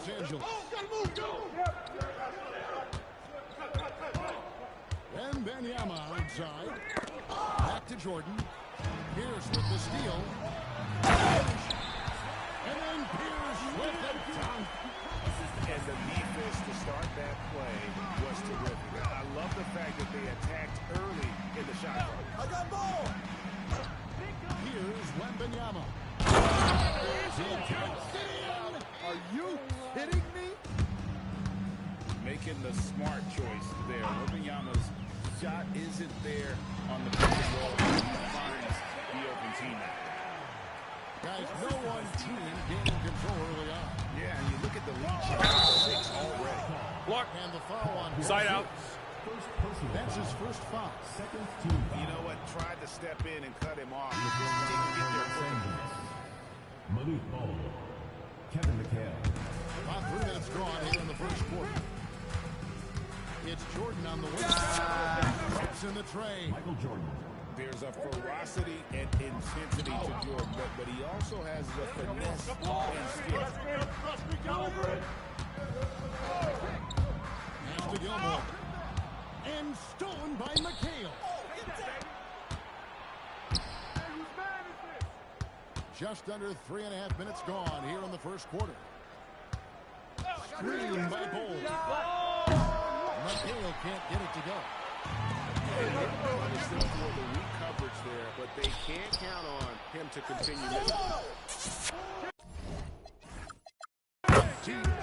Los Angeles. Wembanyama outside. Back to Jordan. Pierce with the steal. And then Pierce with the dunk. And the defense to start that play was terrific. I love the fact that they attacked early in the shot clock. I got ball. Here's Wembanyama. Are you kidding me? Making the smart choice there. Wembanyama's shot isn't there on the pick and roll. He finds the open teammate. Guys, no one team gaining control early on. Yeah, and you look at the lead shot, 6 already. Block. And the foul on side out. That's his first foul. You know what? Tried to step in and cut him off. Didn't get there quick enough. Malik Ball, Kevin McHale. About 3 minutes gone here in the first quarter. It's Jordan on the wing. Drops in the tray. Michael Jordan. There's a ferocity and intensity to Jordan, but he also has the finesse and skill. Pass to Gilmore. And stolen by McHale. Just under 3.5 minutes gone here in the first quarter. Screen by Bol. McHale can't get it to go. They punish them for the weak coverage there, but they can't count on him to continue missing.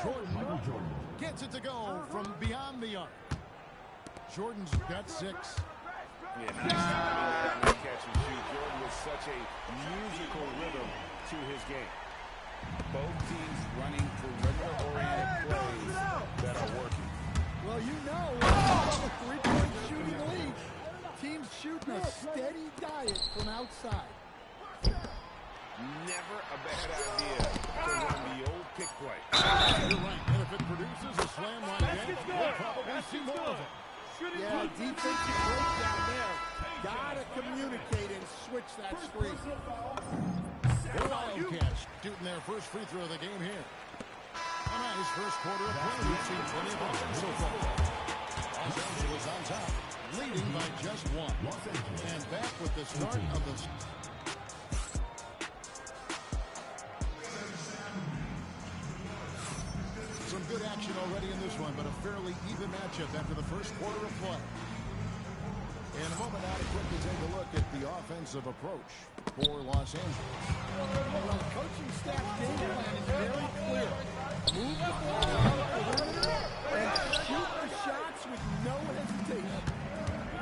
Jordan gets it to go from beyond the arc. Jordan's got 6. Yeah, nice catch and shoot. Jordan with such a musical rhythm to his game. Both teams running perimeter-oriented plays that are working. Well, you know, a 3-point shooting lead. Teams shooting a steady diet from outside. Never a bad idea to run the old pick play. You're right, and if it produces a slam like that, we'll probably see more of it. Yeah, defensive breakdown there. Gotta communicate and switch that screen. The Wildcats shooting their first free throw of the game here. A nice first quarter of play. We've seen plenty of offense so far. Los Angeles on top, leading by just 1. And back with the start of the... Some good action already in this one, but a fairly even matchup after the first quarter of play. In a moment now to quickly take a look at the offensive approach for Los Angeles. Well, the coaching staff's game plan is very clear. Move the ball out the perimeter and shoot the shots with no hesitation.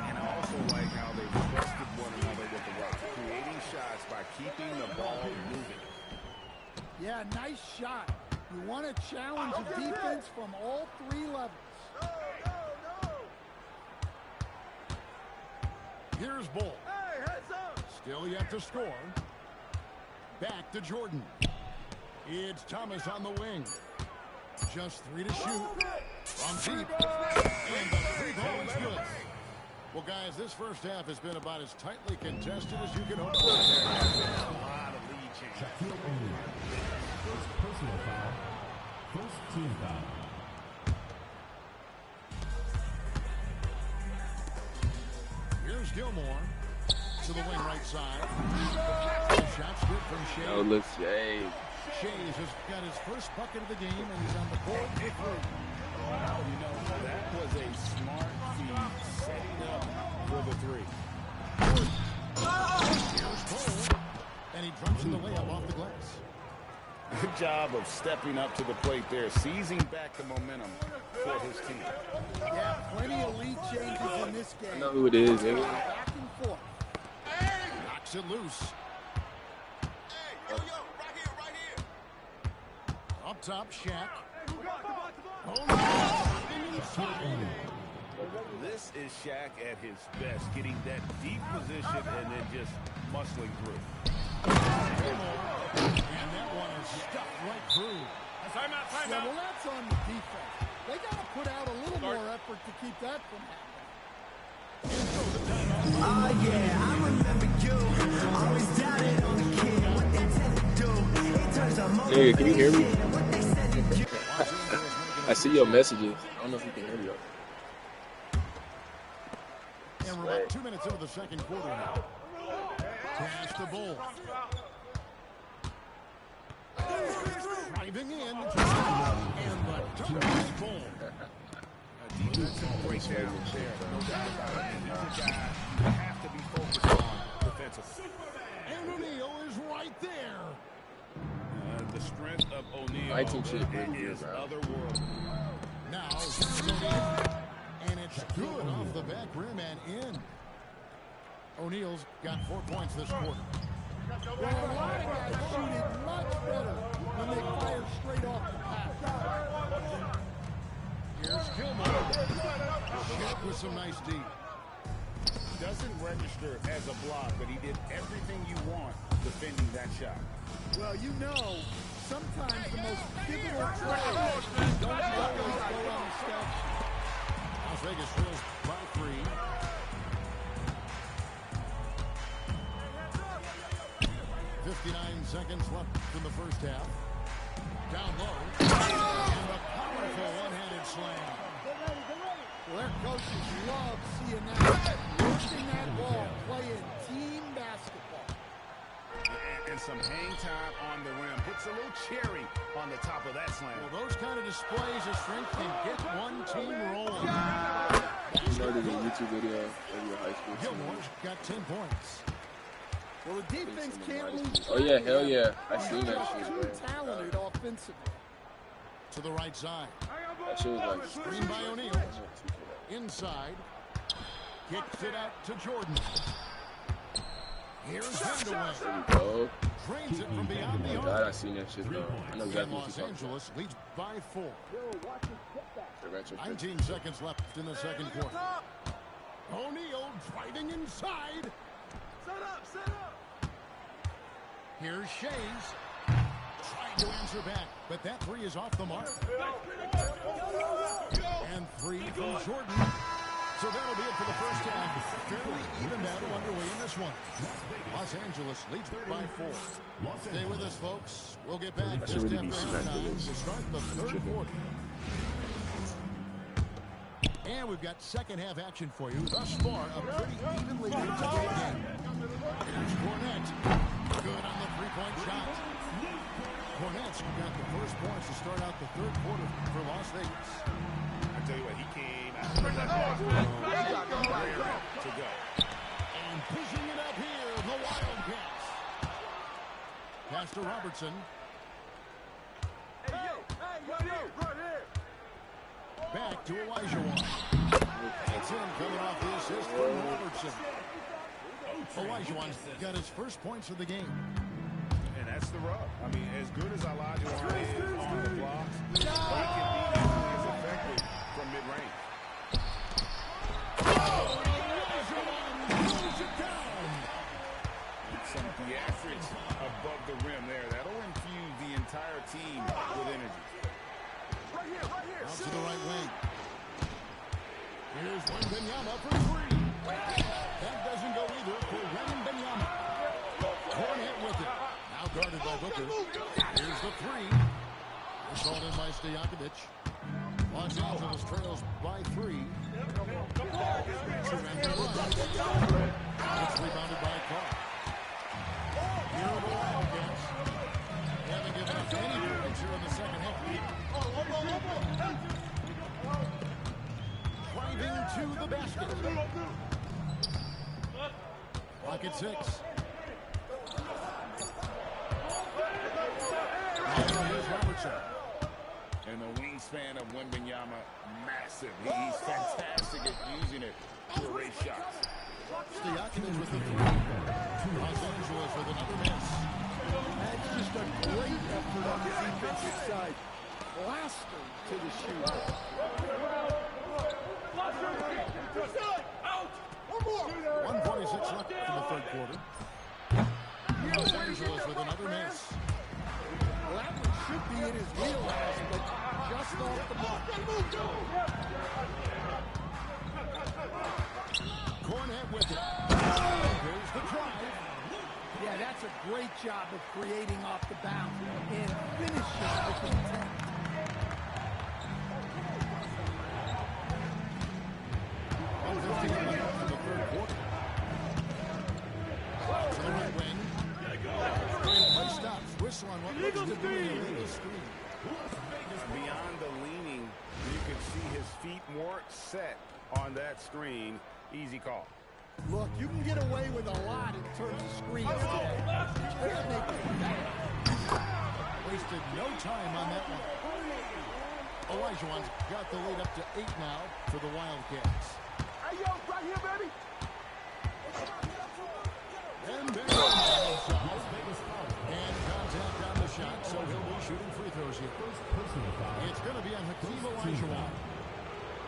And I also like how they trusted one another with the rock, creating shots by keeping the ball moving. Yeah, nice shot. You want to challenge the defense from all 3 levels. Here's Bol. Still yet to score. Back to Jordan. It's Thomas on the wing. Just 3 to shoot. From deep. And the free ball is good. Well, guys, this first half has been about as tightly contested as you can hope for. A lot of lead change. Shaquille O'Neal. First personal foul. First team foul. Here's Gilmore to the wing right side. The shot's good from Shea. Oh, look, Shea. Shea has got his first bucket of the game, and he's on the board for 3. Wow, you know, that was a smart feed, setting up for the 3. Here's Bol, and he drops in the layup off the glass. Good job of stepping up to the plate there, seizing back the momentum for his team. Yeah, plenty of lead changes in this game. I know who it is, nigga. Back and forth. Knocks it loose. Up top, Shaq. This is Shaq at his best, getting that deep position and then just muscling through. And that one is stuck right through. Timeout. Yeah, well, that's on the defense. They got to put out a little more effort to keep that from happening. Oh yeah, I remember you. Always doubted on the kid. What they tend to do. It turns out most Nigga, can you hear me? what they said to do. I see your messages. I don't know if you can hear me. And we're about 2 minutes into the second quarter now. Pass the Bull. Driving in. And the double Bull. Defensive breakdown there. No doubt about it. And he's a guy you have to be focused on defensively. And O'Neal is right there. The strength of O'Neal is otherworldly. Now, here's O'Neal. And it's good off the back rim and in. O'Neal's got 4 points this quarter. Well, a lot of guys shoot it much better when they fire straight off the pass. Here's Gilmore. Shot with some nice D. Doesn't register as a block, but he did everything you want defending that shot. Well, you know, sometimes the most pivotal plays don't always go on the steps. Las Vegas trails by 3. 59 seconds left in the first half. Down low. And a powerful one-handed slam. Well, their coaches love seeing that, working that ball, playing team basketball. And some hang time on the rim. Puts a little cherry on the top of that slam. Well, those kind of displays of strength can get one team rolling. You know, there's a YouTube video of your high school team. Gilmore's got 10 points. Well, the defense can't lose. Oh, yeah, hell yeah. I seen that shit, Too man. talented offensively. To the right side. That shit was like... Screen by O'Neal. Inside. Kicks it out to Jordan. Here's Vandeweghe. There we go. Trains it from beyond the Oh, arc. God, I seen that shit, though. I know And exactly what Los you're talking Angeles leads by 4. about. 19 seconds left in the second quarter. O'Neal driving inside. Set up. Here's Shays. Trying to answer back, but that 3 is off the mark. And 3 from Jordan. So that'll be it for the first half. Fairly even battle underway in this one. Los Angeles leads by 4. Stay with us, folks. We'll get back just after halftime to start the third quarter. And we've got second half action for you. Thus far, a pretty evenly contested game. Here's Cornette. Good on the three-point shot. Cornette's got the first points to start out the third quarter for Las Vegas. I tell you what, he came out of that to go. And pushing it up here, the Wildcats. Pass to Robertson. Back to Elijah. It's in coming off the assist from Robertson. Elijah got his first points of the game. And that's the rub. I mean, as good as Elijah is on the blocks, he can be equally as effective from mid-range. Some theatrics above the rim there. That'll infuse the entire team with energy. Out to the right wing. Here's Wembanyama for 3. That doesn't go either for Wembanyama. Cornette with it. Now guarded by Booker. Here's the 3. It's all in by Stojakovic. Los Angeles trails by 3. It's rebounded by Clark. Here are the Wildcats. They haven't given up any points here in the second half. Driving to the basket. Clock at 6. Here's Robertson. And the wingspan of Wembanyama, massive. He's fantastic at using it to erase shots. Stojakovic with the 3. Los Angeles with another miss. That's just a great effort on the defensive side. Blaster to the shoot. 1:46 left in the third quarter. Los Angeles with another miss. Well, that one should be in his wheelhouse, but just off the mark. Cornette with it. Here's the drive. Yeah, that's a great job of creating off the bounce and finishing with intent. more set on that screen. Easy call. Look, you can get away with a lot in terms of screens today. You can't make it bad. Wasted no time on that one. Olajuwon's got the lead up to 8 now for the Wildcats. Hey, yo, right here, baby. And contact on the shot, so he'll be shooting free throws here. It's going to be on Hakeem Olajuwon.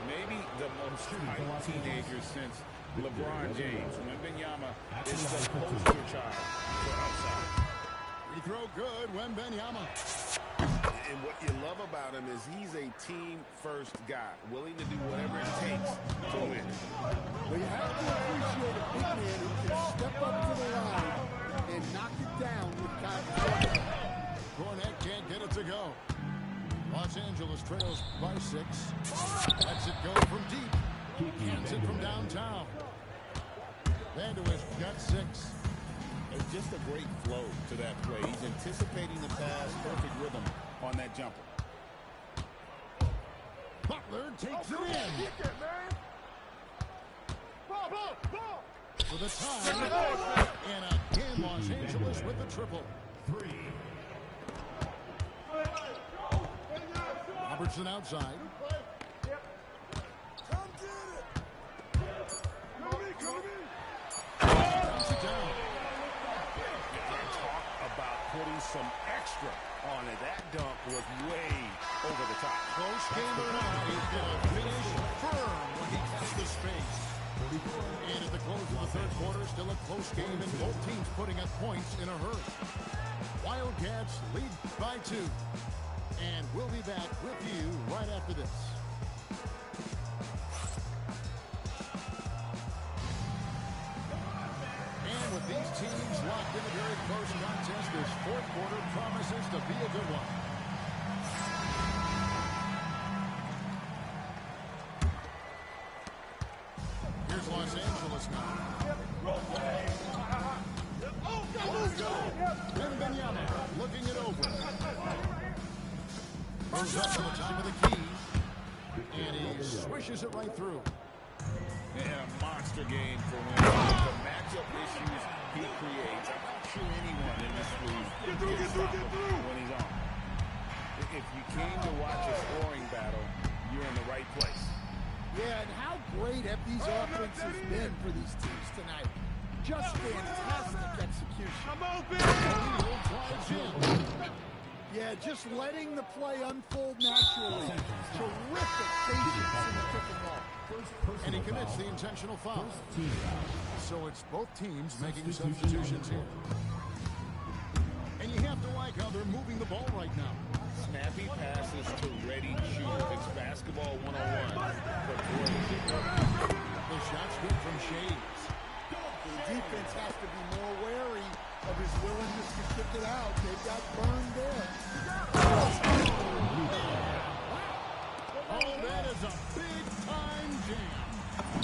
Maybe the most hyped teenager since LeBron James. Wembanyama is the poster child for upside. Free throw good, Wembanyama. And what you love about him is he's a team-first guy, willing to do whatever it takes to win. Well, you have to appreciate a big man who can step up to the line and knock it down with confidence. Cornette can't get it to go. Los Angeles trails by 6. Lets it go from deep. Gets it from downtown. Vanderwist got 6. It's just a great flow to that play. He's anticipating the pass, perfect rhythm on that jumper. Butler takes it in. For the tie. And again, Los Angeles with the triple. 3. Robertson outside. Comes it down. Talk about putting some extra on it. That dunk was way over the top. Close game or not, he's going to finish firm when he cuts the space. And at the close of the third quarter, still a close game, and both teams putting up points in a hurry. Wildcats lead by 2. And we'll be back with you right after this. And with these teams locked in a very close contest, this fourth quarter promises to be a good one. Here's Los Angeles now. Wembanyama looking it over. Goes up to the top of the key. And he swishes it right through. Yeah, a monster game for Wembanyama. The matchup issues he creates, I'm not sure anyone in this league can stop him when he's on. If you came to watch a scoring battle, you're in the right place. Yeah, and how great have these offenses been for these teams tonight? Just fantastic execution. I'm open! Yeah, just letting the play unfold naturally. Terrific patience in the pick and roll. And he commits the intentional foul. So it's both teams making substitutions here. And you have to like how they're moving the ball right now. Snappy passes to ready shooters. It's basketball 101. But boy, is it working. The shot's good from Shades. The defense has to be more wary of his willingness to kick it out. They've got burned there. Oh, that is a big-time jam.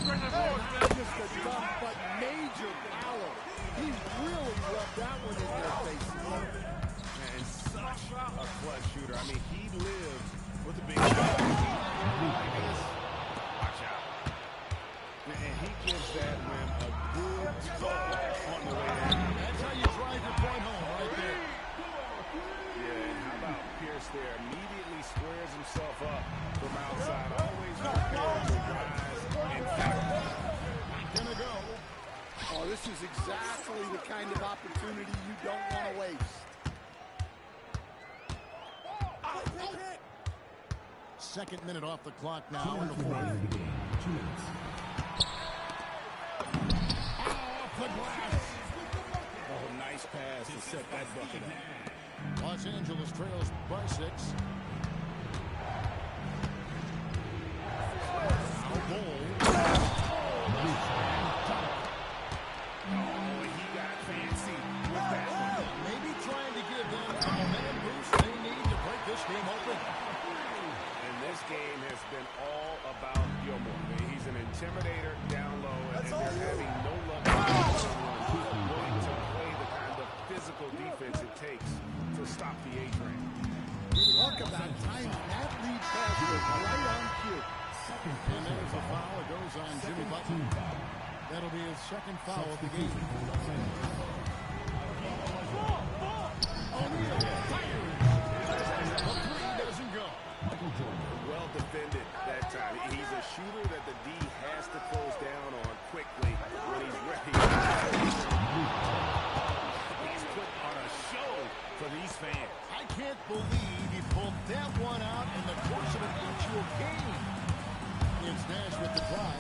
Not just a dunk, but major power. He really rubbed that one in their face. And such a clutch shooter. I mean, he lives with a big shot. Watch out. And he gives that rim a good start on the way down. That's how you drive your point home right there. Yeah, and how about Pierce there? Immediately squares himself up from outside. Always prepared to rise and fire. Gonna go. Oh, this is exactly the kind of opportunity you don't want to waste. Second minute off the clock now in the fourth. 2 minutes. Off the glass. Oh, nice pass to set that bucket up. Los Angeles trails by 6. Foul goal. Oh, he got fancy with that one. Maybe trying to give them a momentum boost they need to break this game open. And this game has been all about Gilmore. He's an intimidator down low, and they're having no luck willing to play the kind of physical defense it takes to stop the A-train. Talk about timing. That lead pass was right on cue. second foul of the game. Well defended that time. He's a shooter that the D has to close down on quickly when he's ready. He's put on a show for these fans. I can't believe he pulled that one out in the course of an actual game. It's Nash with the drive.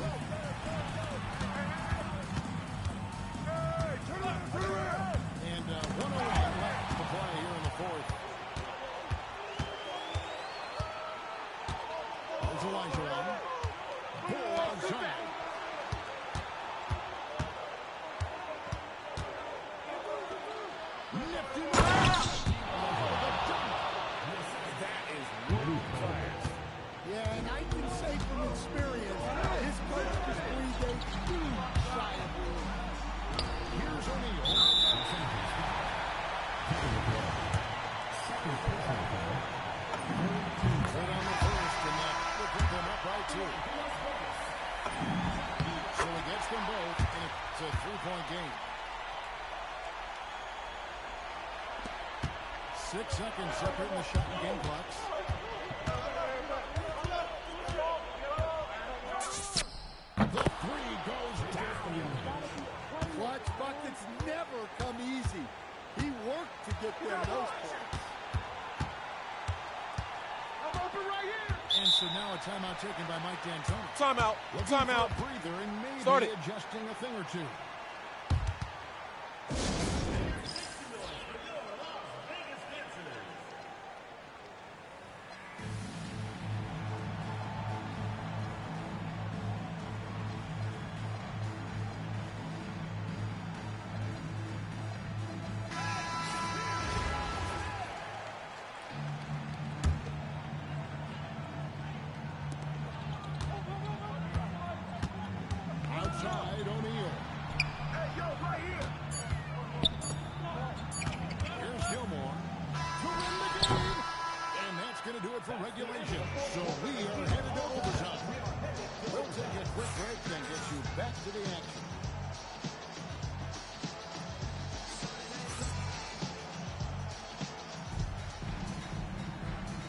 And 1:01 left to play here in the fourth. There's Elijah on. Ball outside. Nifty move. That is world class. Yeah, and I can say from experience, his coach just breathed a huge sigh of relief. Here's O'Neal. Right on the first, and that will put them up by 2. So he gets them both, and it's a 3-point game. 6 seconds separating the shot and game clocks. The 3 goes down. Clutch buckets never come easy. He worked to get them those points. And so now a timeout taken by Mike D'Antoni. Timeout. Timeout. Breather and maybe Start it. adjusting a thing or two. Outside, O'Neal. Hey, yo, right here. Here's Gilmore to win the game. And that's going to do it for regulation. So we are headed to overtime. We'll take a quick break and get you back to the action.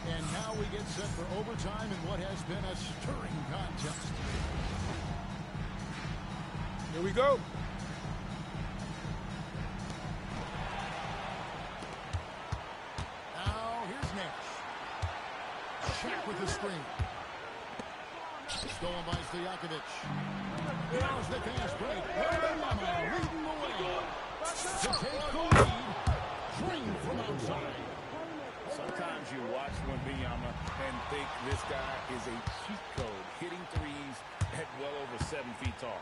And now we get set for overtime in what has been a stirring contest. Here we go. Now, here's Nash. Shaq with the screen. Stolen by Stojakovic. Here's the fast break. Wembanyama leading the way. To take the lead. Drained from outside. Sometimes you watch Wembanyama and think this guy is a cheat code, hitting threes at well over 7 feet tall.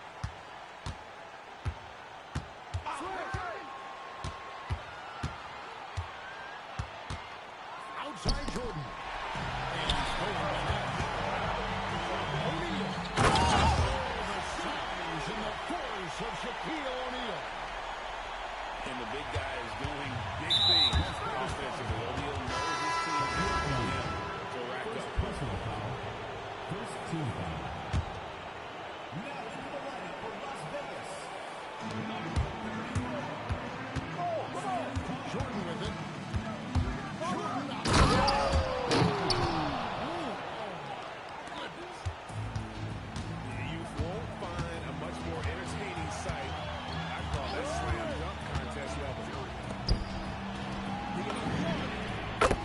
Outside Jordan. And stolen by Nash. O'Neal. The size and the force of Shaquille O'Neal. And the big guy is doing big things offensively. O'Neal knows his team is working on him to rack up. Personal foul. First team foul. Now into the lineup for Las Vegas. Jordan with it. Jordan up. You won't find a much more entertaining sight. I call that slam dunk contest level.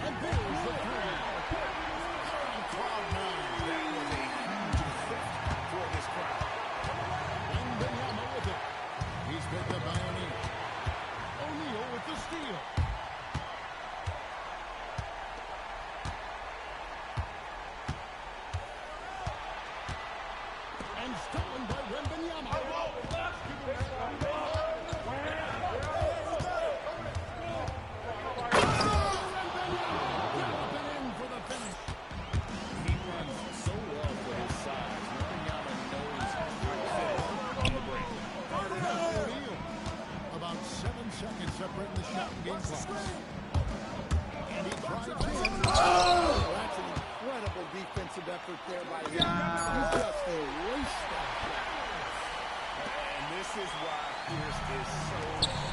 And there's the 3. On cloud 9. That was a huge effect for this crowd. Wembanyama with it. He's picked up by O'Neal. O'Neal with the steal. And stolen by Wembanyama. Galloping in for the finish. He runs so well for his size. Wembanyama knows how to finish on the break. O'Neal. About 7 seconds separating the shot and game clocks. And he drives in. Oh, that's an incredible defensive effort there by him. He just erased that. And this is why Pierce is so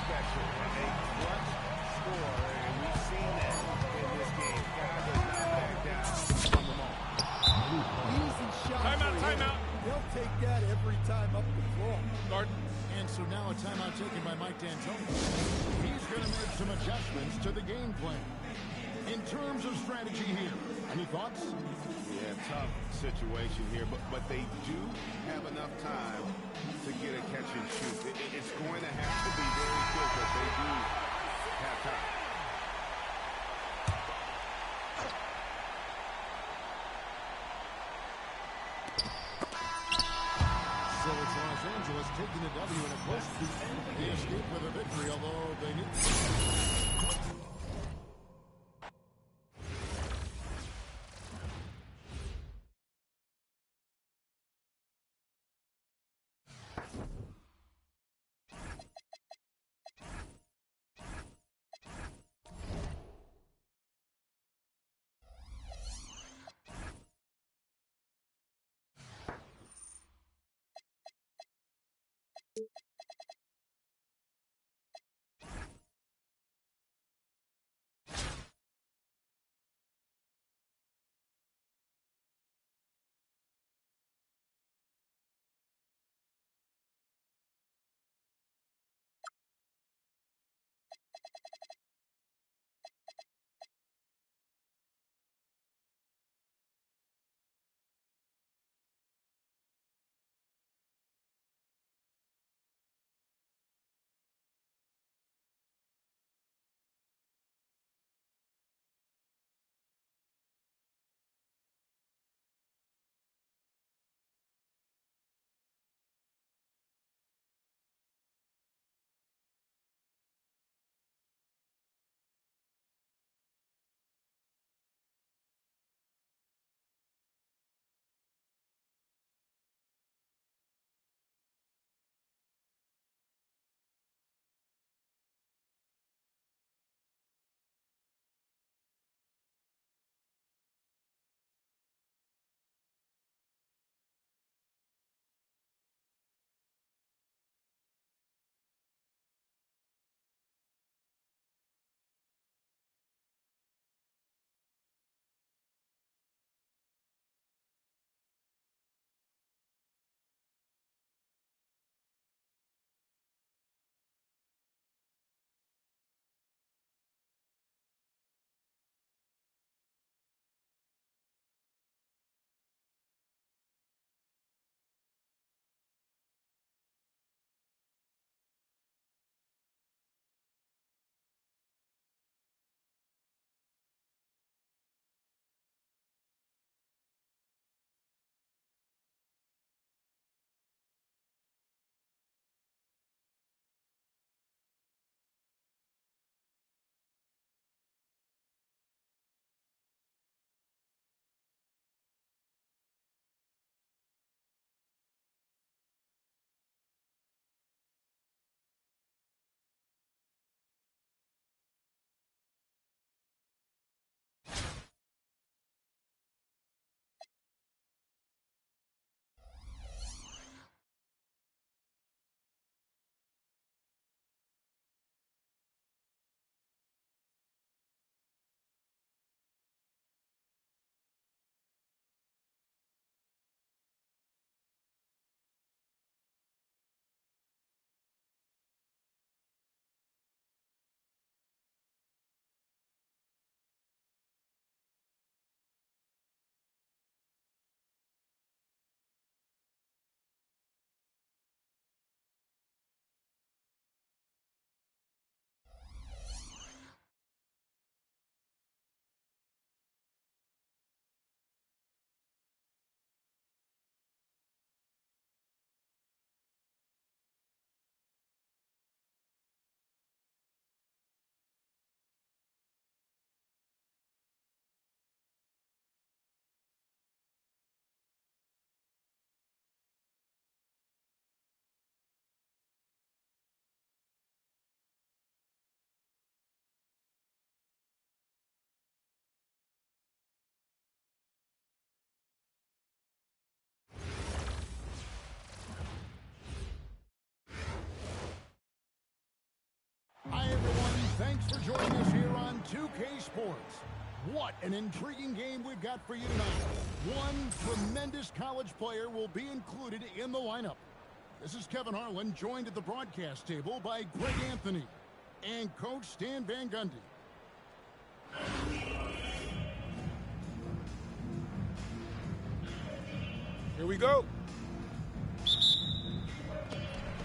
special. A clutch scorer, and we've seen that in this game. Guy does not back down on the moment. Easy shot. Timeout, for him. timeout. They'll take that every time up the floor. Guard. And so now a timeout taken by Mike D'Antoni. He's going to make some adjustments to the game plan. In terms of strategy here, any thoughts? Yeah, tough situation here, but they do have enough time to get a catch and shoot. It's going to have to be very quick, but they do have time. So it's Los Angeles taking the W in a close. They escape with a victory, although they need... Hi, everyone. Thanks for joining us here on 2K Sports. What an intriguing game we've got for you tonight. One tremendous college player will be included in the lineup. This is Kevin Harlan, joined at the broadcast table by Greg Anthony and Coach Stan Van Gundy. Here we go.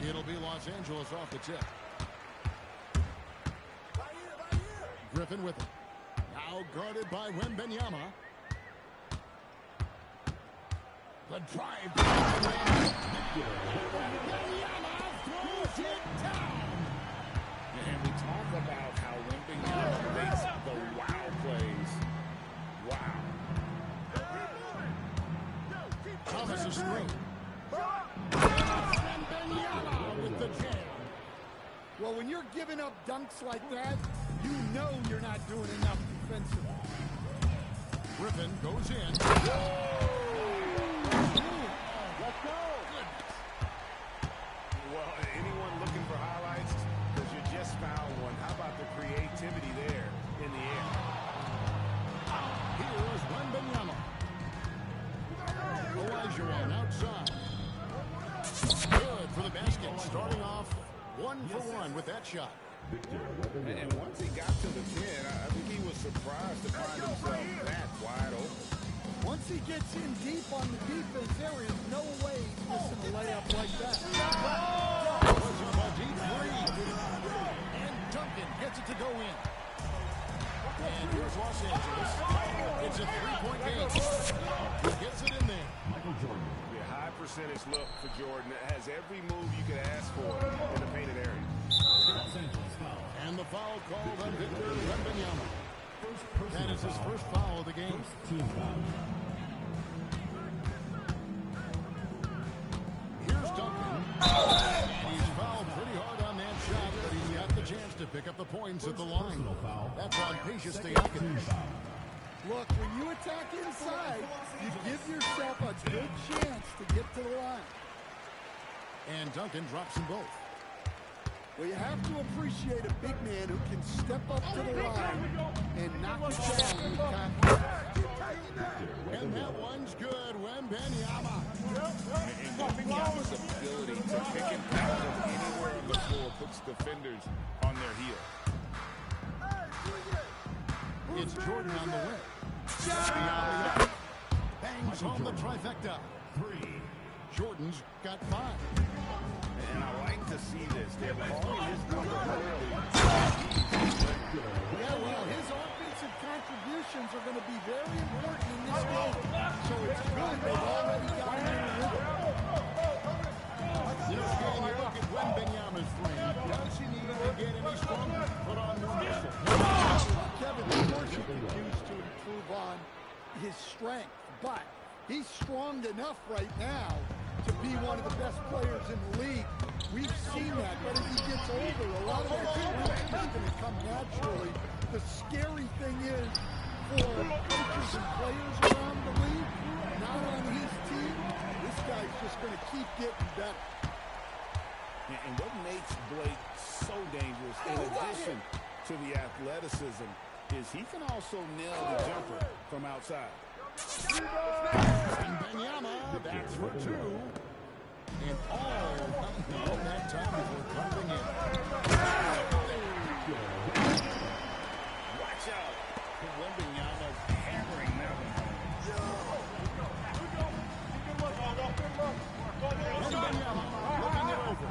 It'll be Los Angeles off the tip. Griffin with it. Now guarded by Wembanyama. The drive. Wembanyama throws it down. And we talk about how Wembanyama makes the wow plays. Wow. Thomas is screen. Wembanyama with the jam. Well, when you're giving up dunks like that, you know you're not doing enough defensively. Griffin goes in. Let's go. Well, anyone looking for highlights? Because you just found one. How about the creativity there in the air? Here's Wembanyama. Elijah outside. Good for the basket. Starting off 1-for-1 with that shot. And once he got to the 10, I think he was surprised to find himself that wide open. Once he gets in deep on the defense, there is no way he's missing a layup like that. A deep three. And Duncan gets it to go in. And here's Los Angeles. It's a three-point game. He gets it in there. Yeah, high percentage look for Jordan. It has every move you could ask for in the painted area. And the foul called on Victor Wembanyama. That is his first foul of the game. Here's Duncan. He's fouled pretty hard on that shot, but he's got the chance to pick up the points at the line. That's on Patience Stojakovic. Look, when you attack inside, you give yourself a good chance to get to the line. And Duncan drops them both. Well, you have to appreciate a big man who can step up to the line and knock it down with confidence. And that one's good. Wembanyama. And Wembanyama's ability to pick and pass from anywhere on the floor puts defenders on their heels. It's Jordan on the wing. Bangs home the trifecta. Jordan's got 5. And I like to see this. They're calling his number early. Yeah, well, his offensive contributions are going to be very important in this game. So it's good they've already got him in the rhythm. This game, you look at Wembanyama's three. Does he need to get any stronger? Put on more muscle. Kevin, of course you can use to improve on his strength, but he's strong enough right now to be one of the best players in the league. We've seen that, but as he gets older, a lot of that strength is going to come naturally. The scary thing is for coaches and players around the league, not on his team, this guy's just going to keep getting better. And what makes Blake so dangerous, in addition to the athleticism, is he can also nail the jumper from outside. Wembanyama, that's for 2. And all that time before dropping in. Watch out. Wembanyama hammering that one home. Wembanyama looking it over.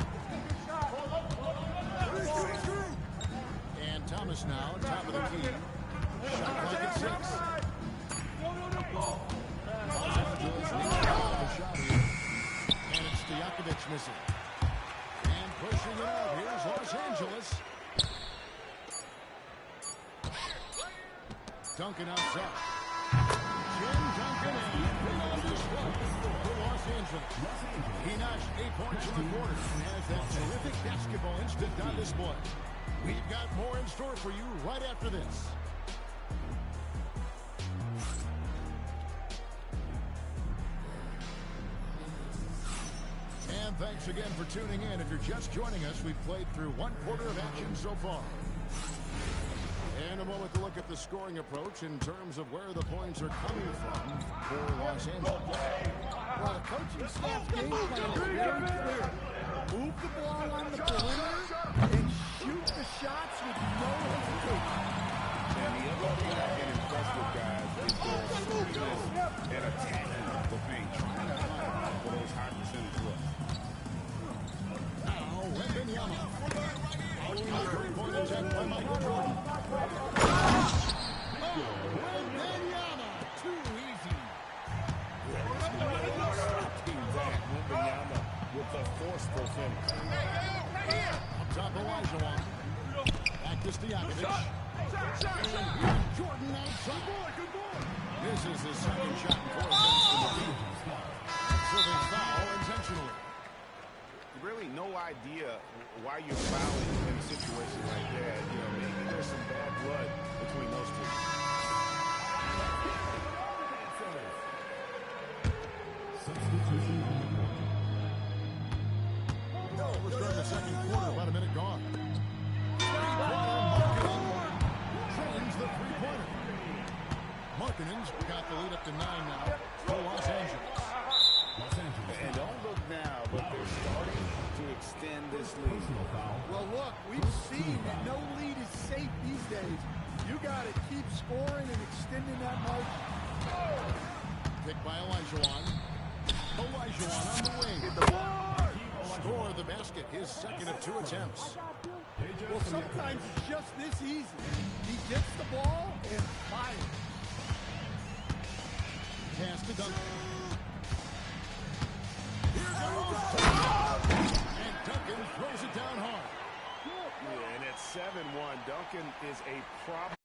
And Thomas now, top of the key. Shot clock at 6. Los Angeles needs to call the shot here. And it's Stojakovic missing. And pushing it out. Here's Los Angeles. Duncan outside. Jim Duncan and rebound this one for Los Angeles. He notched 8 points in the quarter and has that terrific basketball instinct on display. We've got more in store for you right after this. And And thanks again for tuning in. If you're just joining us, we've played through one quarter of action so far. And a moment to look at the scoring approach in terms of where the points are coming from for Los Angeles. Well, the coaching staff's game plan is very clear. Move the ball on the perimeter and shoot the shots with no hesitation. And the other thing I've been impressed with, guys, is their swiftness and attacking the paint, trying to hunt for those high percentage looks. Now, Wembanyama. Following the three-point attempt by Michael Jordan. Wembanyama. Too easy. Stopping that, Wembanyama with a forceful finish. Up top, Elijah. Back to Stojakovic. And here's Jordan outside. This is his second shot in 4 attempts from the lead. Serving foul intentionally. Really no idea why you're fouling in a situation like that. You know, maybe there's some bad blood between those two. Substitution on the court. We're starting the second quarter, about a minute gone. Three-pointer, Markkanen drains the three-pointer. Markkanen's got the lead up to 9 now for Los Angeles. And don't look now, but they're starting to extend this lead. Well, look, we've seen that no lead is safe these days. You got to keep scoring and extending that margin. Picked by Elijah. Elijah on the wing. Score the basket, his second of 2 attempts. Well, sometimes it's just this easy. He gets the ball and fires. Pass to Duncan. Here goes. And Duncan throws it down hard. Yeah, and at 7-1, Duncan is a problem.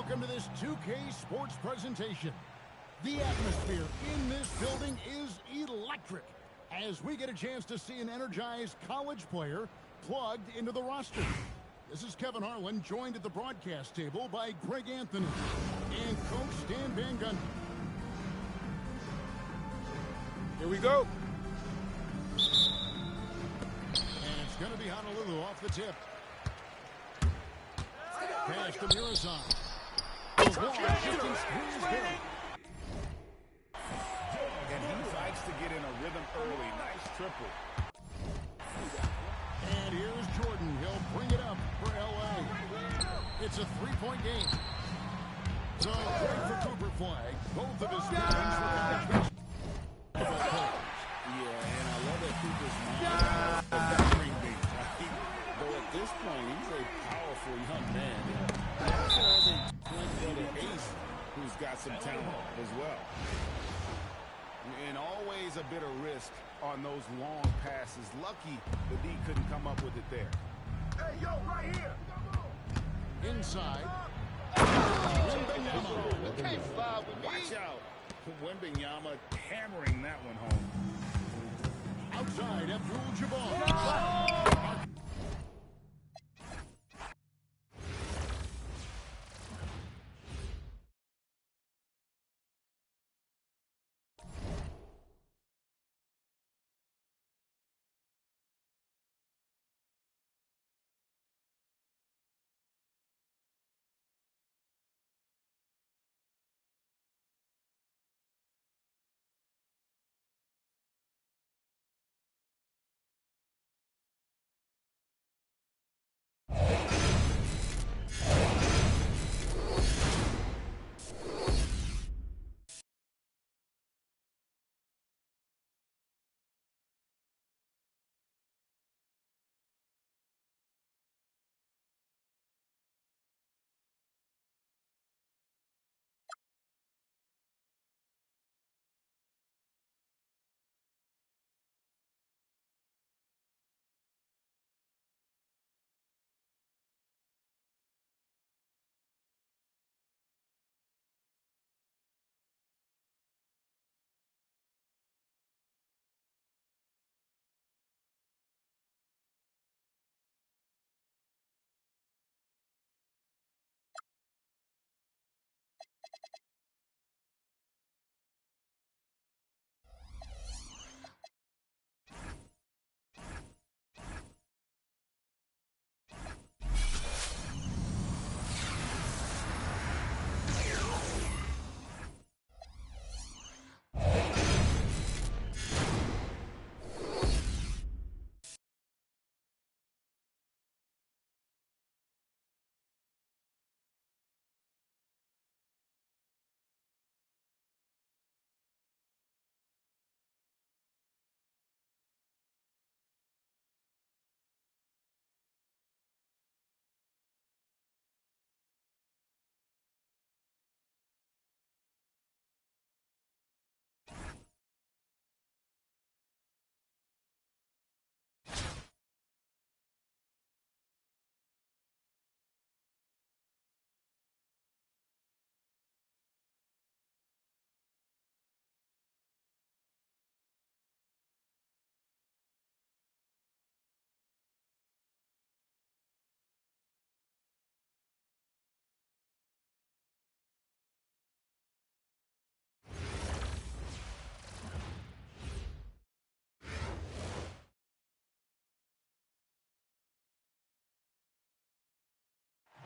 welcome to this 2K Sports presentation. The atmosphere in this building is electric as we get a chance to see an energized college player plugged into the roster. This is Kevin Harlan, joined at the broadcast table by Greg Anthony and Coach Stan Van Gundy. Here we go. And it's going to be Honolulu off the tip. Pass to Mirazan. The ball shifting, squeezed in. And he likes to get in a rhythm early. Nice triple. And here's Jordan. He'll bring it up for L.A. It's a three-point game. So great for Cooper Flag. Both of his friends were college baseball. Yeah, and I love that Cooper's mind of that string beat. Though at this point, he's a powerful young man. He also has a twin brother ace who's got some talent as well. And always a bit of risk on those long passes. Lucky the D couldn't come up with it there. Hey, yo, right here. Inside. You can't foul with me. Watch out. Wembenyama hammering that one home. Outside, Abdul-Jabbar.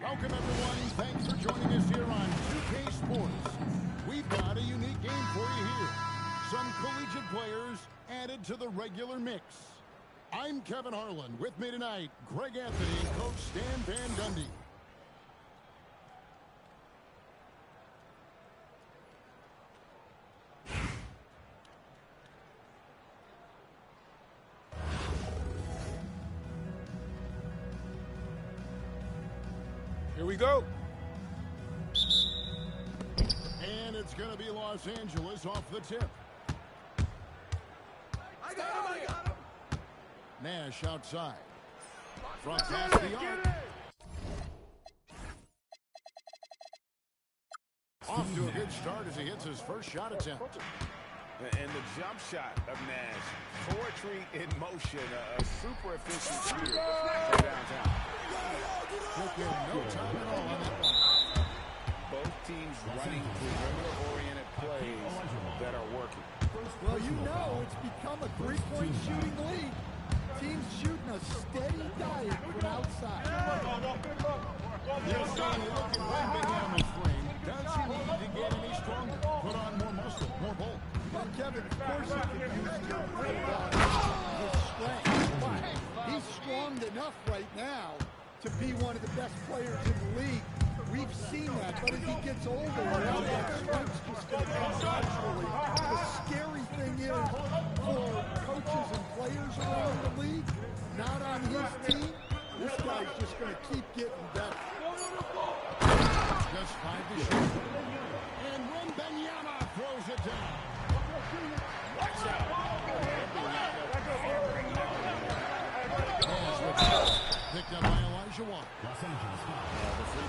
Welcome, everyone. Thanks for joining us here on 2K Sports. We've got a unique game for you here. Some collegiate players added to the regular mix. I'm Kevin Harlan. With me tonight, Greg Anthony and Coach Stan Van Gundy. Here we go. And it's going to be Los Angeles off the tip. I got him. Nash outside. From past the arc. Off to a good start as he hits his first shot attempt. And the jump shot of Nash, poetry in motion, a super efficient shooter from downtown. Took him no time at all on that one. Both teams running perimeter-oriented plays that are working. Well, you know it's become a three-point shooting league. Teams shooting a steady diet from outside. You'll see a look at Wembanyama's frame. Does he need to get any stronger? Put on more muscle, more bulk. Well, Kevin, of course he can use his strength, but he's strong enough right now to be one of the best players in the league. We've seen that, but as he gets older, now that strength's just going to come naturally. The scary thing is, for coaches and players around the league, not on his team, this guy's just going to keep getting better. Just 5 to shoot. And Wembanyama throws it down. Watch out. Picked up by Elijah Watt. The free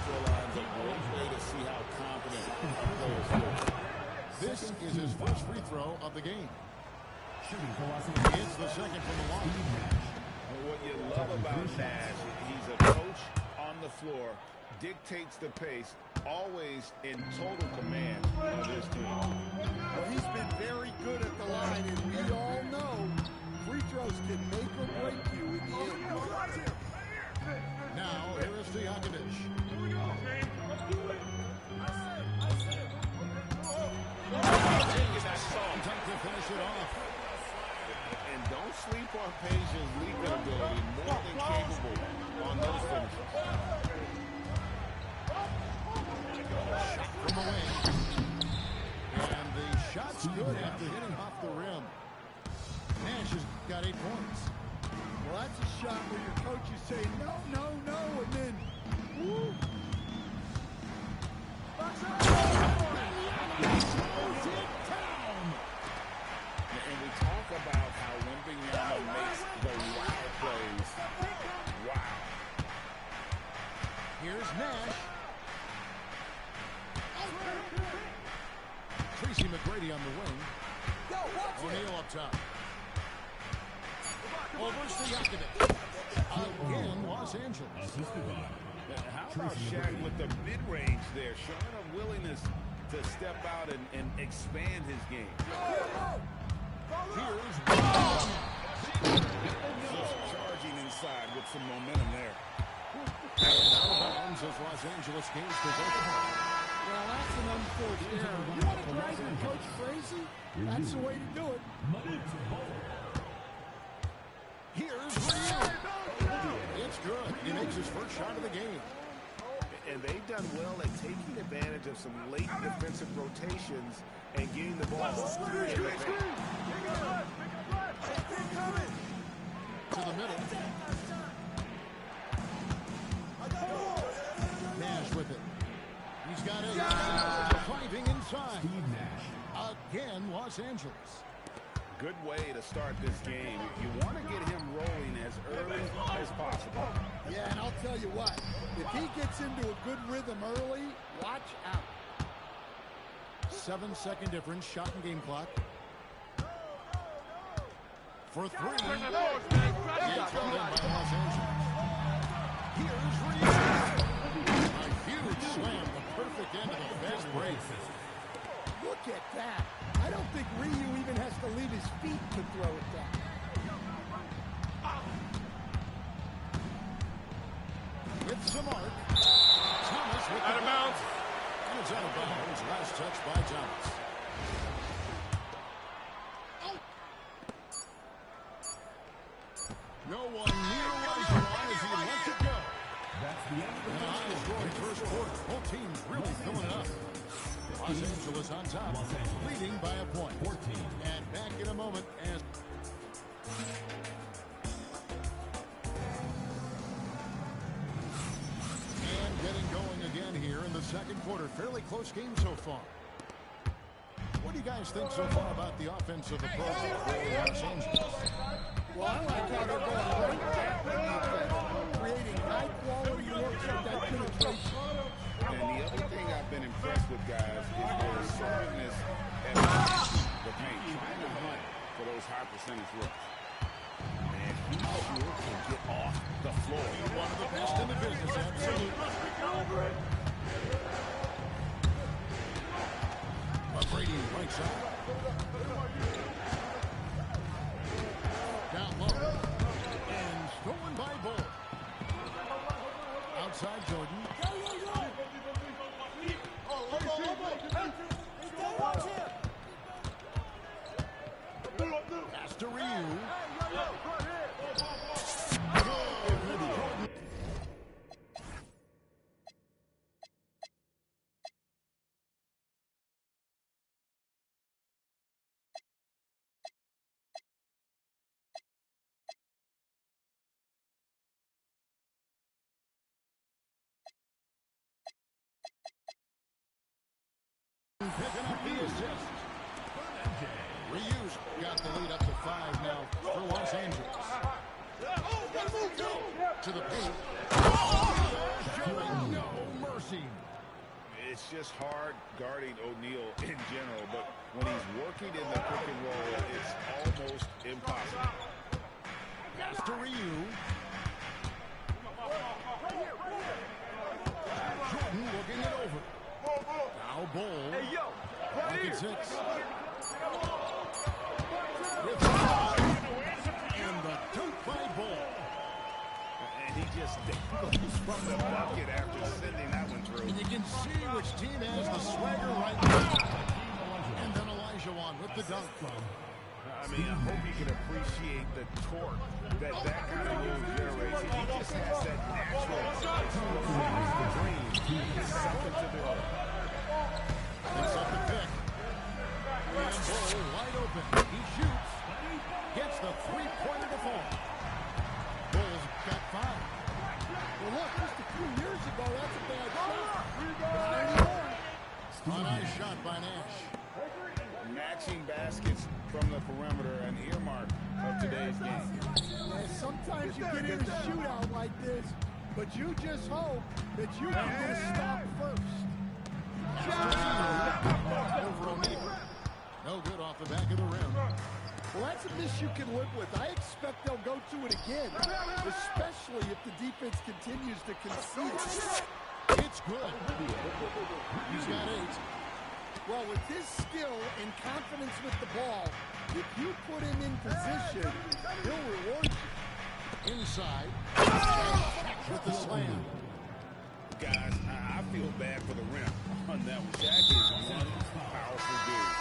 throw line's a great way to see how confident players feel. This is his first free throw of the game. It's the second from the line. What you love about Nash, he's a coach on the floor, dictates the pace, always in total command of his team. Well, he's been very good at the line, and we all know free throws can make or break you in the end. Now, here is Stojakovic. Time to finish it off. And don't sleep on Page's leaping ability, more than capable on those finishes. From away. And the shot's good after hitting off the rim. Nash has got 8 points. Well, that's a shot where your coach is saying, no, no, no, and then, woo. And we talk about how Wembanyama makes the wow plays. Wow. Here's Nash. Tracy McGrady on the wing. O'Neal up top. Over Stojakovic. Again, Los Angeles. How about Shaq with the mid-range there, showing a willingness to step out and expand his game. Here's Just charging inside with some momentum there. and out of bounds as Los Angeles gains possession. Well, that's an unforced error. You want to drive your coach crazy? That's the way to do it. Here's Ryu. It's good. He makes his first shot of the game. And they've done well at taking advantage of some late defensive rotations and getting the ball straight in the paint. To the middle. Nash with it. He's got it. Driving inside. Again, Los Angeles. Good way to start this game. You want to get him rolling as early as possible. Yeah, and I'll tell you what, if he gets into a good rhythm early, watch out. 7-second difference, shot and game clock. For 3. It's held in by Los Angeles. Here's Ryu. A huge slam, the perfect end of the fast break. Look at that. I don't think Ryu even has to leave his feet to throw it down. With some arc. Thomas with Out of bounds. And it's out of bounds. Last touch by Thomas. No one near Elijah as he lets it go. That's the end of the High-scoring first quarter. Both teams really filling it up. Los Angeles on top, leading by a point. 14. And back in a moment as... And getting going again here in the second quarter. Fairly close game so far. What do you guys think so far about the offensive approach for Los Angeles? Well, I like how they're going right back with defense, creating high-quality looks at that penetration. And the other thing I've been impressed with, guys, is their assertiveness at the paint, trying to hunt for those high percentage looks. And he sure can get off the floor. One of the best in the business, absolutely. Brady right side. Down low. And stolen by Bull. Outside Jordan. Pass to Ryu. Picking up the assist. Ryu's got the lead up to 5 now for Los Angeles. To the paint. Showing no mercy. It's just hard guarding O'Neal in general, but when he's working in the pick and roll, it's almost impossible. Pass to Ryu. Jordan looking it over. Now Bull. Hey, yo, right here. 6. With and the dunk by Bull. And he just goes from the bucket after sending that one through. And you can see which team has the swagger right now. And then Elijah with the dunk. I mean, I hope you can appreciate the torque that kind of move generates. He just has that natural dream. Something to do. Picks up the pick. And Bull wide open. He shoots. Gets the three-pointer to fall. Bull's got 5. Well, look, just a few years ago, that's a bad shot. Not anymore. A nice shot by Nash. Matching baskets from the perimeter, an earmark of today's game. Yeah, sometimes you get in a shootout like this, but you just hope that you can get a stop first. Over O'Neal. No good off the back of the rim. Well, that's a miss you can live with. I expect they'll go to it again, especially if the defense continues to concede it. It's good. He's got 8. Well, with his skill and confidence with the ball, if you put him in position, he'll reward you. Inside. With the slam. Guys, I feel bad for the rim on that one. That is one powerful dude.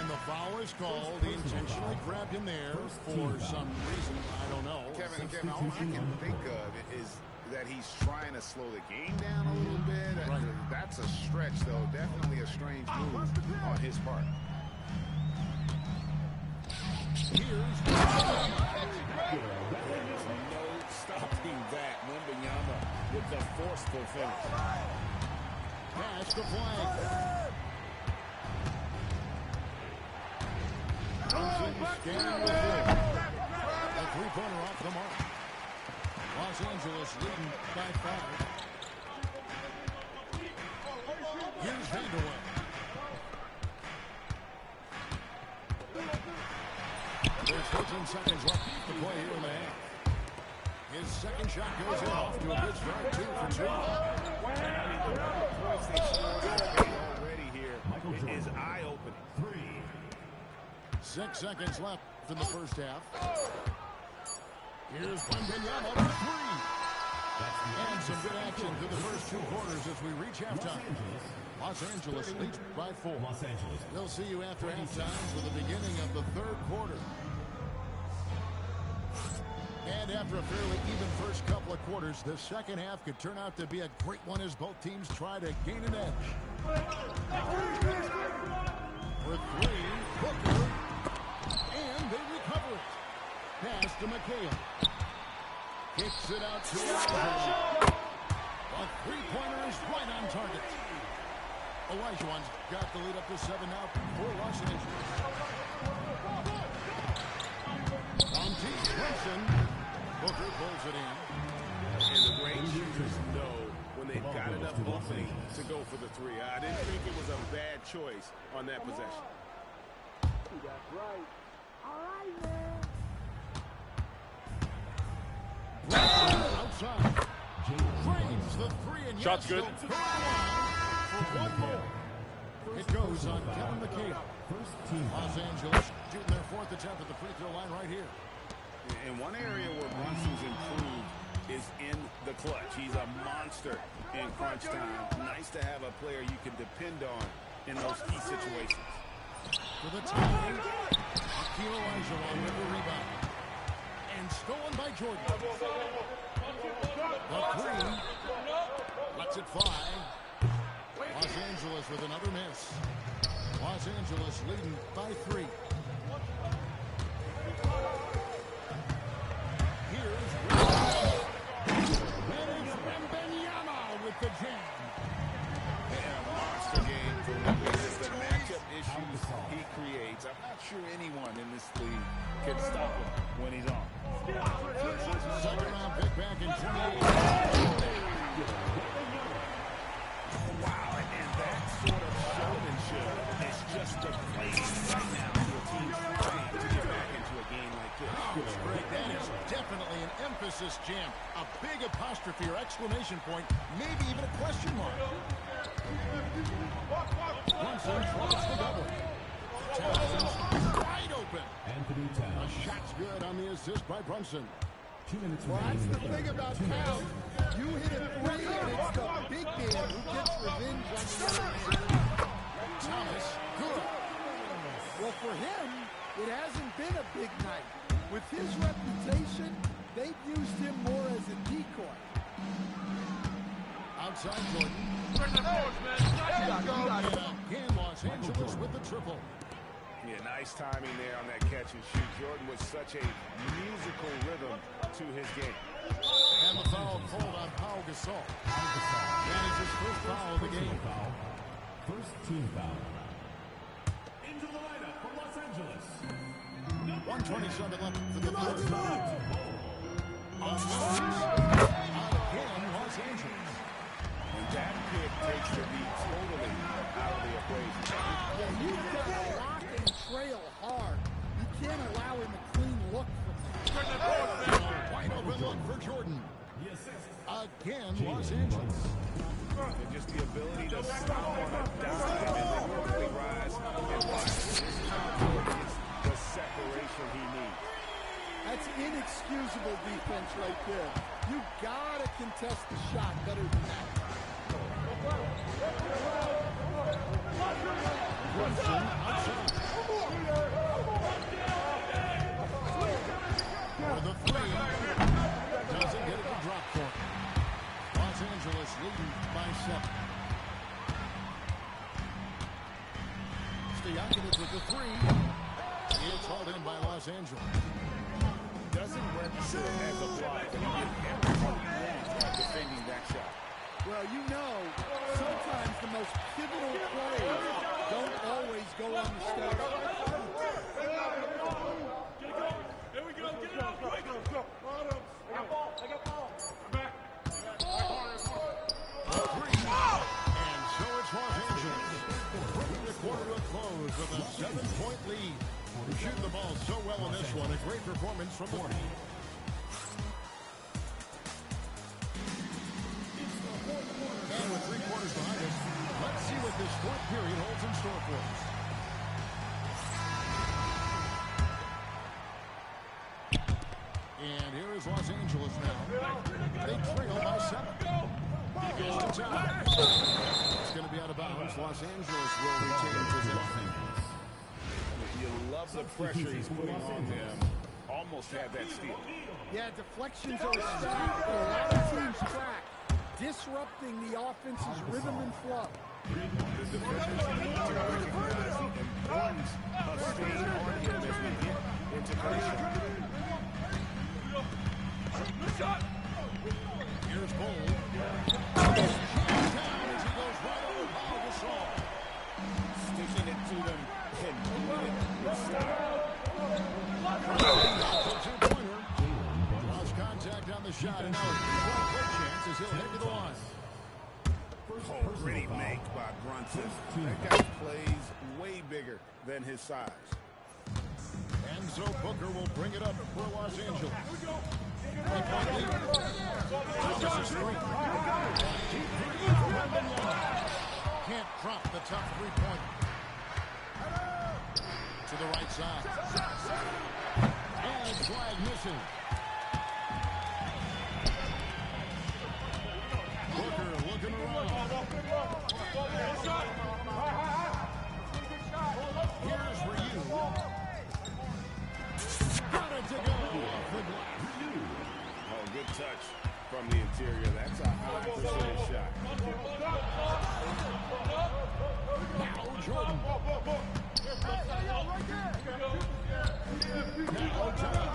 And the foul is called. He intentionally grabbed him there for some reason. I don't know. Kevin, all I can think of is that he's trying to slow the game down a little bit. Right. That's a stretch, though. Definitely a strange move on his part. Here's There's no stopping that. Wembanyama with the forceful finish. pass to Flag. Scanning the floor. A three-pointer off the mark. Los Angeles leading by 5. Here's Vanderwell. There's 14 seconds left to play here in the half. His second shot goes in off to a good start, 2 for 2. The points they scored already here is eye-opening. 6 seconds left in the first half. Here's Wembanyama for 3. And some good action through the first 2 quarters as we reach halftime. Los Angeles leads by 4. They'll see you after halftime for the beginning of the third quarter. And after a fairly even first couple of quarters, the second half could turn out to be a great one as both teams try to gain an edge. For 3, Booker. And they recover it. Pass to McHale. Kicks it out to Elijah. A three-pointer is right on target. Elijah's got the lead up to 7 now for Los Angeles. On T. Clemson. Booker pulls it in. And the great shooters know when they've got enough opening to go for the three. I didn't think it was a bad choice on that possession. That's right. All right, man. Outside. Frames the three and Shot's good. For one more. It goes on Kevin McHale. Los Angeles shooting their fourth attempt at the free throw line right here. And one area where Brunson's improved is in the clutch. He's a monster in crunch time. Nice to have a player you can depend on in those key situations. For the tie, Akil Olajuwon with the rebound. And stolen by Jordan. The three. Lets it fly. Los Angeles with another miss. Los Angeles leading by 3. Here's Wembanyama with the jam. And a monster game for Memphis. The matchup issues he creates. I'm not sure anyone in this league can stop him when he's on. Second round pick back in 28. Wow, and that sort of showmanship is just the place right now to a team trying to get back into a game like this. Greg, that is definitely an emphasis jam. A big apostrophe or exclamation point, maybe even a question mark. Brunson tries the double. Towns wide open. Anthony Towns. A shot's good on the assist by Brunson. 2 minutes Well, that's remaining. the thing about Towns. You hit a three, and it's the big man who gets revenge on the other man. Thomas, good. Well, for him, it hasn't been a big night. With his reputation, they've used him more as a decoy. Outside Jordan. And again, Los Angeles with the triple. Yeah, nice timing there on that catch and shoot. Jordan was such a musical rhythm to his game. And the foul called on Pau Gasol. That is his first foul of the game. First team foul. Into the lineup for Los Angeles. 1:27 left for the third. Again, Los Angeles. And that pick takes the lead totally out of the equation. Yeah, you've got to lock and trail hard. You can't allow him a clean look from there. Wide open look for Jordan. Again, Los Angeles. And just the ability to stop on a dime and then quickly rise and fire. This is how Jordan gets the separation he needs. That's inexcusable defense right there. You gotta contest the shot better than that. Brunson outside. For the three. Doesn't get it to drop for him. Los Angeles leading by 7. Stojakovic with the three. It's hauled in by Los Angeles. Doesn't register as a block, and you get everything you want by defending that shot. Well, you know, sometimes the most pivotal plays don't always go on the stage. Here we go, get it out quick. I got ball. I'm back. And so it's Los Angeles bringing the quarter to a close with a 7-point lead. Shooting the ball so well in this one. A great performance from the team. And with 3 quarters behind us, let's see what this fourth period holds in store for us. And here is Los Angeles now. They trail by 7. Here's the time. It's going to be out of bounds. Los Angeles will retain possession. You love the pressure he's putting on them. Almost had that steal. Yeah, deflections are a stat that a lot of teams track, disrupting the offense's rhythm and flow. The defenders need to recognize the importance of staying on him as we get into pressure. Here's Bull. As he goes right over Pau Gasol. Sticking it to them and doing it with style. Lost contact on the shot, and now a great chance as he'll head to the line. about Brunson. That guy plays way bigger than his size. Enzo Booker will bring it up for Los Angeles. Can't drop the tough three-point. To the right side. And flag missing. Booker looking around. Here's Ryu. Got it to go off the glass. Oh, good touch from the interior. That's a high percentage shot. Now Jordan. Now time.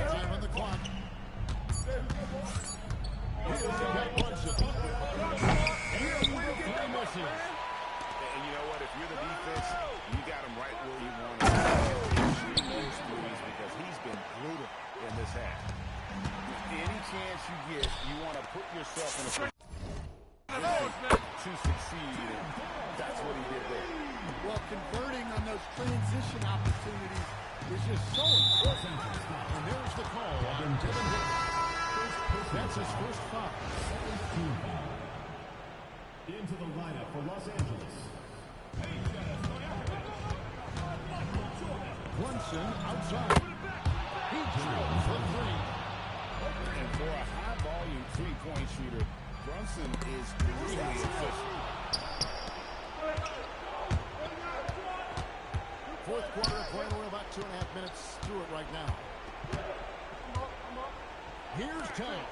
Time on the clock. Here's the back Brunson. And three misses. And you know what? If you're the defense, you got him right where you want him. Shooting those threes because he's been brutal in this half. Any chance you get, you want to put yourself in a position to succeed, and that's what he did there. Well, converting on those transition opportunities is just so important. And there's the call on Devin Booker. That's his first foul. Into the lineup for Los Angeles. Brunson outside. He drills the three. And for a high-volume three-point shooter, Brunson is really efficient. Fourth quarter play. We're about 2.5 minutes through it right now. Here's Taylor.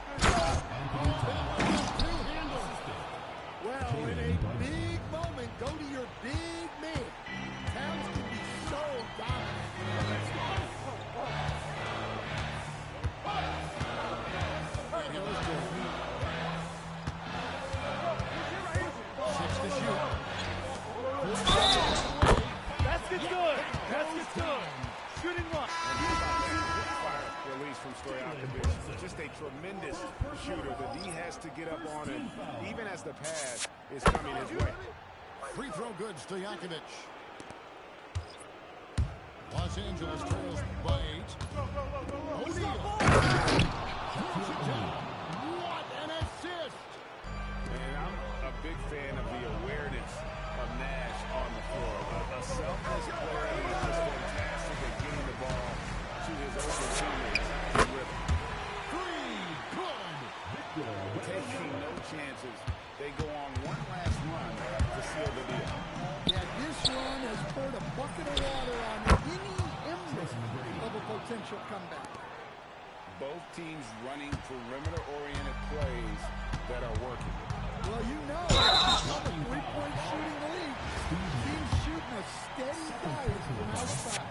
Well, in a big moment, go to your big man. Towns can be so dominant. Six to shoot. Basket's good. Basket's good. Shooting one. Release from Stojakovic. Just a tremendous shooter. The D has to get up on him, even as the pass is coming his way. Free throw good, Stojakovic. Los Angeles trails by 8. O'Neal. What an assist! And I'm a big fan of the awareness of Nash on the floor. A selfless player who is just fantastic at getting the ball to his open teammates. Three, good. Taking no chances. They go on one last run to seal the deal. Yeah, this run has poured a bucket of water on any ember of a potential comeback. Both teams running perimeter-oriented plays that are working. Well, you know, a three-point shooting league. Teams shooting a steady fire from outside.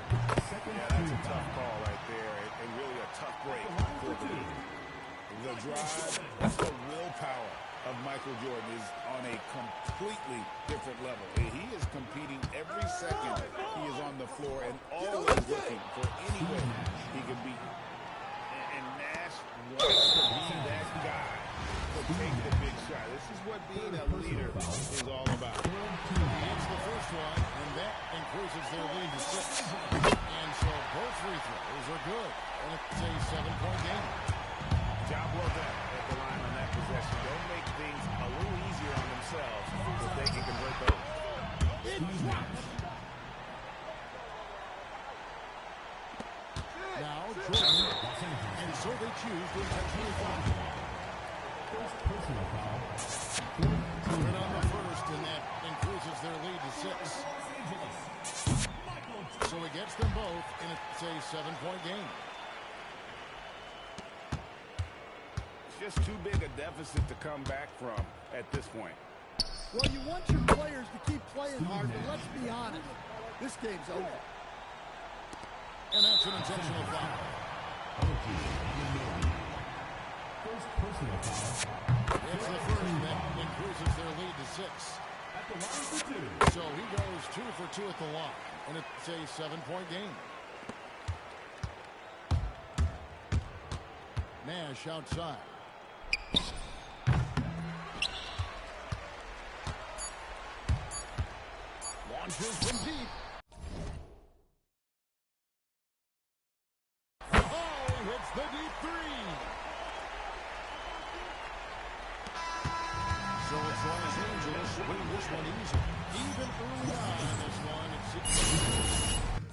Yeah, that's a tough call right there, and really a tough break for the league. The drive, the willpower of Michael Jordan is on a completely different level. He is competing every second he is on the floor and always looking for any way he can beat. And Nash wants to be that guy to take the big shot. This is what being a leader is all about. He hits the first one, and that increases their lead to 6. And so both free throws are good. And it's a 7-point game. Job well done at the line on that possession. They'll make things a little easier on themselves if they can convert those. Now Jordan, and so they choose to intentionally foul. First personal foul. Good on the first, and that increases their lead to 6. So he gets them both, and it's a 7-point game. Just too big a deficit to come back from at this point. Well, you want your players to keep playing hard, but let's be honest. This game's over. And that's an intentional foul. First personal foul. It's the first that increases their lead to 6. At the line for 2. So he goes 2 for 2 at the line, and it's a 7-point game. Nash outside. launches from deep. Oh, he hits the deep three. So it's Los Angeles win this one easy. Even early on in this one, it's